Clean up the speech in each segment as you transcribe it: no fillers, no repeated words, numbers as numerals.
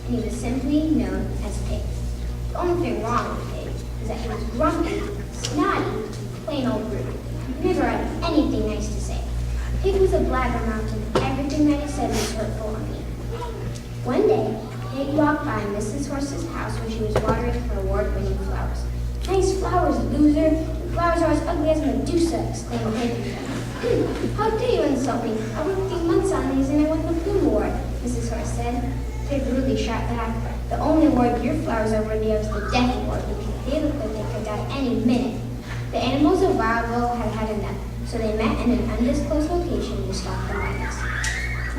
and he was simply known as Pig. The only thing wrong with Pig is that he was grumpy, snotty, plain old rude. He never had anything nice to say. Pig was a blabbermouth, and everything that he said was hurtful or mean. One day, Pig walked by Mrs. Horse's house when she was watering her award-winning flowers. "Nice flowers, loser! The flowers are as ugly as Medusa!" exclaimed Pig. "How dare you insult me? I worked 3 months on these and I won the Bloom Award," Mrs. Horse said. Pig rudely shot back. "The only award your flowers are worthy of is the Death Award, because they look like they could die any minute." The animals of Wildville had had enough, so they met in an undisclosed location to stop the violence.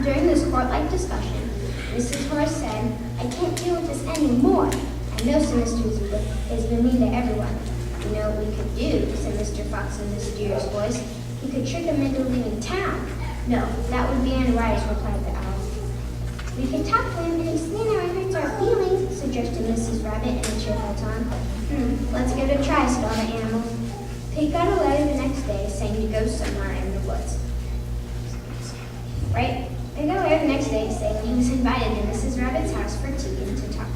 During this court-like discussion, Mrs. Horse said, "I can't deal with this anymore. I know Sinister Zebra has been mean to everyone." "You know what we could do," said Mr. Fox in a mysterious voice. "We could trick him into leaving town." "No, that would be unwise," replied the owl. "We could talk to him and explain how it hurts our feelings," suggested Mrs. Rabbit in a cheerful tone. Let's give it a try," said all the animals. Pig got a letter the next day saying to go somewhere in the woods. Pig got a letter the next day saying he was invited to Mrs. Rabbit's house for tea and to talk.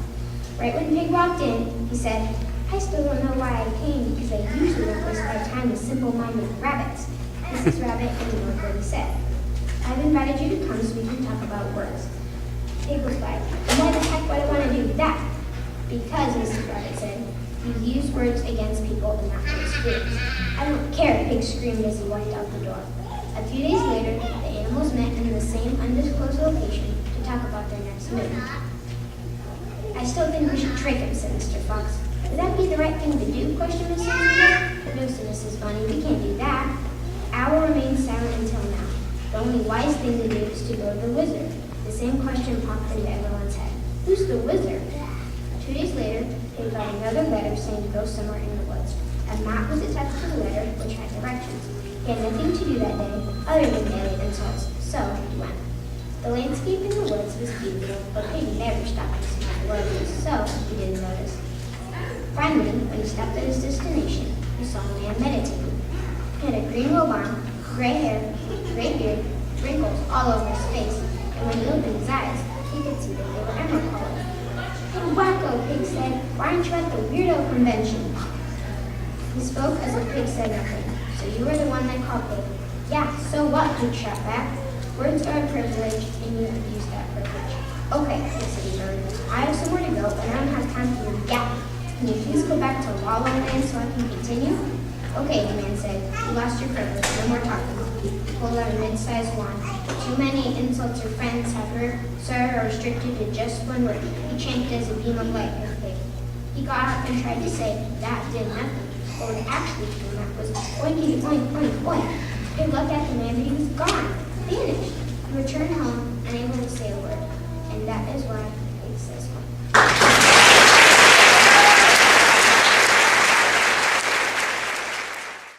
Right when Pig walked in, he said, "I still don't know why I came, because I usually don't waste my time with simple-minded rabbits." Mrs. Rabbit ignored what he said. "I've invited you to come so we can talk about words." Pig replied, "Why the heck would I want to do that?" "Because," Mrs. Rabbit said, "you use words against people and not against feelings." "I don't care," Pig screamed as he walked out the door. A few days later, the animals met in the same undisclosed location to talk about their next move. "I still think we should trick him," said Mr. Fox. "Would that be the right thing to do?" questioned Mrs. Zebra. "No," said Mrs. Bunny, "we can't do that." Owl remained silent until now. The only wise thing to do is to go to the wizard. The same question popped into everyone's head. Who's the wizard? 2 days later, they got another letter saying to go somewhere in the woods. A map was attached to the letter, which had directions. He had nothing to do that day other than daily insults, so he went. The landscape in the woods was beautiful, but Pig never stopped to smell the roses, so he didn't notice. Finally, when he stopped at his destination, he saw a man meditating. He had a green robe on, gray hair, gray beard, wrinkles all over his face, and when he opened his eyes, he could see that they were emerald colored. "Hey, wacko," Pig said, "why aren't you at the weirdo convention?" He spoke as if Pig said nothing. "So you were the one that called Pig?" "Yeah, so what?" Pig shot back. "Words are a privilege, and you abuse that privilege." "Okay," said the bird. "I have somewhere to go, and I don't have time for your yapping. Can you please go back to Wallow Land so I can continue?" "Okay," the man said. "You lost your privilege. No more talking." He pulled out a mid-sized wand. "Too many insults your friends have heard, sir, are restricted to just one word." He changed as a beam of light at Pig. He got up and tried to say, "That did nothing." What was actually came out was oinkity oink oink oink. Pig looked at the man, but he was gone. Vanished.